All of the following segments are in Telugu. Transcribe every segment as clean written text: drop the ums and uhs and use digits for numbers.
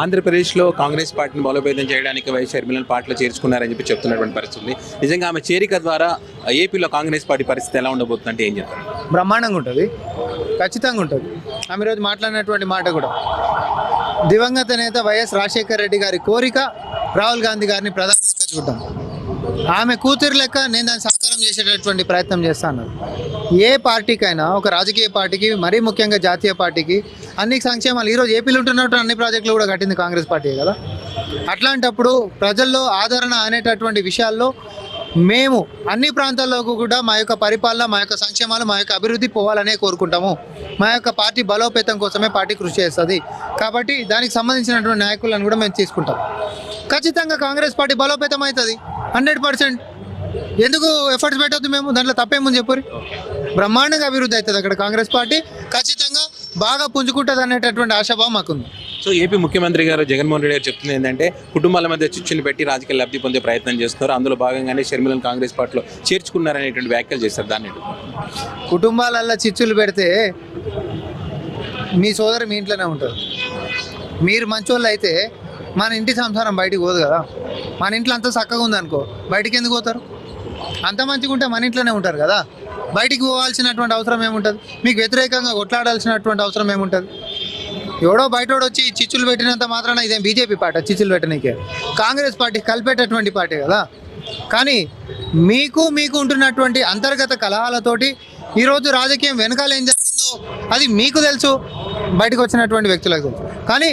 ఆంధ్రప్రదేశ్లో కాంగ్రెస్ పార్టీని బలోపేతం చేయడానికి వైఎస్ షర్మిలను పార్టీలో చేర్చుకున్నారని చెప్పి చెప్తున్నటువంటి పరిస్థితి. నిజంగా ఆమె చేరిక ద్వారా ఏపీలో కాంగ్రెస్ పార్టీ పరిస్థితి ఎలా ఉండబోతుందంటే ఏం చెప్తారు? బ్రహ్మాండంగా ఉంటుంది, ఖచ్చితంగా ఉంటుంది. ఆమె ఈరోజు మాట్లాడినటువంటి మాట కూడా దివంగత నేత వైఎస్ రాజశేఖర రెడ్డి గారి కోరిక రాహుల్ గాంధీ గారిని ప్రధాని లెక్క చూడటం. ఆమె కూతురు లెక్క నేను దాన్ని సాకారం చేసేటటువంటి ప్రయత్నం చేస్తాను. ఏ పార్టీకైనా, ఒక రాజకీయ పార్టీకి, మరీ ముఖ్యంగా జాతీయ పార్టీకి అన్ని సంక్షేమాలు ఈరోజు ఏపీలో ఉంటున్నట్టు అన్ని ప్రాజెక్టులు కూడా కట్టింది కాంగ్రెస్ పార్టీ కదా. అట్లాంటప్పుడు ప్రజల్లో ఆదరణ అనేటటువంటి విషయాల్లో మేము అన్ని ప్రాంతాల్లోకి కూడా మా యొక్క పరిపాలన, మా యొక్క సంక్షేమాలు, మా యొక్క అభివృద్ధి పోవాలనే కోరుకుంటాము. మా యొక్క పార్టీ బలోపేతం కోసమే పార్టీ కృషి చేస్తుంది. కాబట్టి దానికి సంబంధించినటువంటి నాయకులను కూడా మేము తీసుకుంటాం. ఖచ్చితంగా కాంగ్రెస్ పార్టీ బలోపేతం అవుతుంది 100%. ఎందుకు ఎఫర్ట్స్ పెట్టద్దు? మేము దాంట్లో తప్పేముంది చెప్పురి. బ్రహ్మాండంగా అభివృద్ధి అవుతుంది అక్కడ కాంగ్రెస్ పార్టీ, ఖచ్చితంగా బాగా పుంజుకుంటుంది అనేటటువంటి ఆశాభావం మాకుంది. సో ఏపీ ముఖ్యమంత్రి గారు జగన్మోహన్ రెడ్డి గారు చెప్తుంది ఏంటంటే కుటుంబాల మధ్య చిచ్చులు పెట్టి రాజకీయ లబ్ధి పొందే ప్రయత్నం చేస్తున్నారు. అందులో భాగంగానే షర్మిలను కాంగ్రెస్ పార్టీలో చేర్చుకున్నారనేటువంటి వ్యాఖ్యలు చేస్తారు. దాన్ని కుటుంబాలల్లో చిచ్చులు పెడితే మీ సోదరు మీ ఇంట్లోనే ఉంటారు. మీరు మంచోళ్ళు అయితే మన ఇంటి సంసారం బయటికి పోదు కదా. మన ఇంట్లో అంతా చక్కగా ఉందనుకో, బయటికి ఎందుకు పోతారు? అంత మంచిగా ఉంటే మన ఇంట్లోనే ఉంటారు కదా. బయటికి పోవాల్సినటువంటి అవసరం ఏముంటుంది? మీకు వ్యతిరేకంగా కొట్లాడాల్సినటువంటి అవసరం ఏముంటుంది? ఎవడో బయటోడు వచ్చి చిచ్చులు పెట్టినంత మాత్రాన ఇదేం బీజేపీ పార్టీ చిచ్చులు పెట్టనీకే? కాంగ్రెస్ పార్టీ కలిపేటటువంటి పార్టీ కదా. కానీ మీకు ఉంటున్నటువంటి అంతర్గత కలహాలతోటి ఈరోజు రాజకీయం వెనకాల ఏం జరిగిందో అది మీకు తెలుసు, బయటకు వచ్చినటువంటి వ్యక్తులకు తెలుసు. కానీ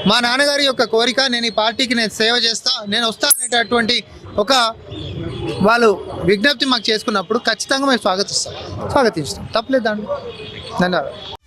మా నాన్నగారి యొక్క కోరిక, నేను ఈ పార్టీకి నేను సేవ చేస్తా, నేను వస్తా అనేటటువంటి ఒక వాళ్ళు విజ్ఞప్తి మాకు చేసుకున్నప్పుడు ఖచ్చితంగా మేము స్వాగతిస్తాం. తప్పలేదు దాంట్లో. ధన్యవాదాలు.